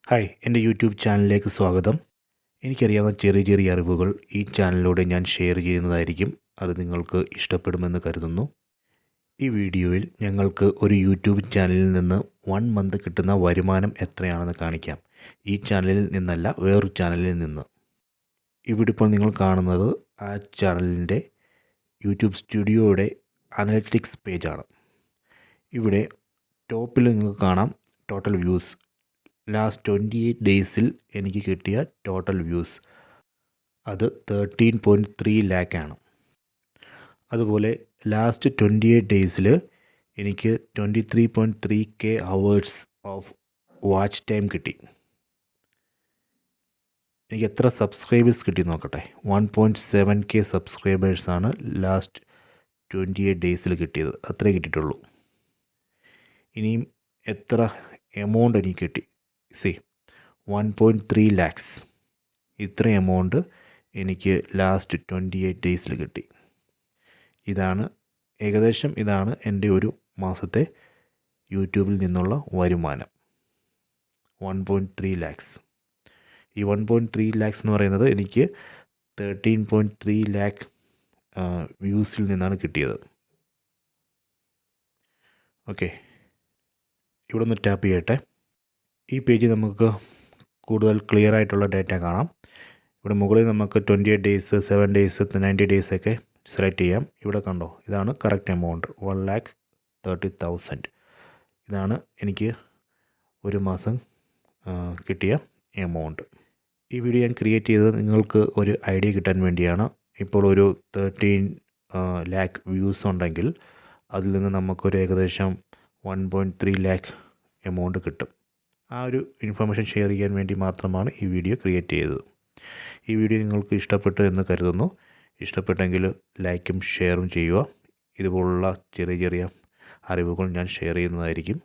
Hi, എൻ്റെ YouTube ചാനലിലേക്ക് സ്വാഗതം. എനിക്കറിയാവുന്ന ചെറിയ ചെറിയ അറിവുകൾ ഈ ചാനലിലൂടെ ഞാൻ ഷെയർ ചെയ്യുന്നതായിരിക്കും. അത് നിങ്ങൾക്ക് ഇഷ്ടപ്പെടുമെന്ന് കരുതുന്നു. ഈ വീഡിയോയിൽ ഞങ്ങൾക്ക് ഒരു യൂട്യൂബ് ചാനലിൽ നിന്ന് 1 മന്ത് കിട്ടുന്ന വരുമാനം എത്രയാണെന്ന് കാണിക്കാം. ഈ ചാനലിൽ നിന്നല്ല, വേറൊരു ചാനലിൽ നിന്ന്. ഇവിടെ ഇപ്പോൾ നിങ്ങൾ കാണുന്നത് ആ ചാനലിൻ്റെ യൂട്യൂബ് സ്റ്റുഡിയോയുടെ അനലിറ്റിക്സ് പേജാണ്. ഇവിടെ ടോപ്പിൽ നിങ്ങൾക്ക് കാണാം ടോട്ടൽ വ്യൂസ്. ലാസ്റ്റ് 28 ഡേയ്സിൽ എനിക്ക് കിട്ടിയ ടോട്ടൽ വ്യൂസ് അത് 13.3 ലാക്ക് ആണ്. അതുപോലെ ലാസ്റ്റ് 28 ഡേയ്സിൽ എനിക്ക് 23.3K hours of watch time കിട്ടി. എനിക്ക് എത്ര സബ്സ്ക്രൈബേഴ്സ് കിട്ടി നോക്കട്ടെ. 1.7K സബ്സ്ക്രൈബേഴ്സാണ് ലാസ്റ്റ് 28 ഡേയ്സിൽ കിട്ടിയത്. അത്രേ കിട്ടിയിട്ടുള്ളൂ. ഇനിയും എത്ര എമൗണ്ട് എനിക്ക് കിട്ടി? 1.3 ലാക്സ്. ഇത്ര എമൗണ്ട് എനിക്ക് ലാസ്റ്റ് 28 ഡേയ്സിൽ കിട്ടി. ഇതാണ് എൻ്റെ ഒരു മാസത്തെ യൂട്യൂബിൽ നിന്നുള്ള വരുമാനം. 1.3 ലാക്സ്. ഈ 1.3 ലാക്സ് എന്ന് പറയുന്നത് എനിക്ക് 13.3 ലാക്ക് വ്യൂസിൽ നിന്നാണ് കിട്ടിയത്. ഓക്കെ, ഇവിടെ ഒന്ന് ടാപ്പ് ചെയ്യട്ടെ. ഈ പേജ് നമുക്ക് കൂടുതൽ ക്ലിയർ ആയിട്ടുള്ള ഡേറ്റ കാണാം. ഇവിടെ മുകളിൽ നമുക്ക് 28 ഡേയ്സ്, 7 ഡേയ്സ്, 90 ഡേയ്സ് ഒക്കെ സെലക്ട് ചെയ്യാം. ഇവിടെ കണ്ടോ, ഇതാണ് കറക്റ്റ് എമൗണ്ട്. 1,30,000. ഇതാണ് എനിക്ക് ഒരു മാസം കിട്ടിയ എമൗണ്ട്. ഈ വീഡിയോ ഞാൻ ക്രിയേറ്റ് ചെയ്തത് നിങ്ങൾക്ക് ഒരു ഐഡിയ കിട്ടാൻ വേണ്ടിയാണ്. ഇപ്പോൾ ഒരു 13 ലാക്ക് വ്യൂസ് ഉണ്ടെങ്കിൽ അതിൽ നിന്ന് നമുക്കൊരു ഏകദേശം 1.3 ലാക്ക് എമൗണ്ട് കിട്ടും. ആ ഒരു ഇൻഫർമേഷൻ ഷെയർ ചെയ്യാൻ വേണ്ടി മാത്രമാണ് ഈ വീഡിയോ ക്രിയേറ്റ് ചെയ്തത്. ഈ വീഡിയോ നിങ്ങൾക്ക് ഇഷ്ടപ്പെട്ടു എന്ന് കരുതുന്നു. ഇഷ്ടപ്പെട്ടെങ്കിൽ ലൈക്കും ഷെയറും ചെയ്യുക. ഇതുപോലുള്ള ചെറിയ ചെറിയ അറിവുകൾ ഞാൻ ഷെയർ ചെയ്യുന്നതായിരിക്കും.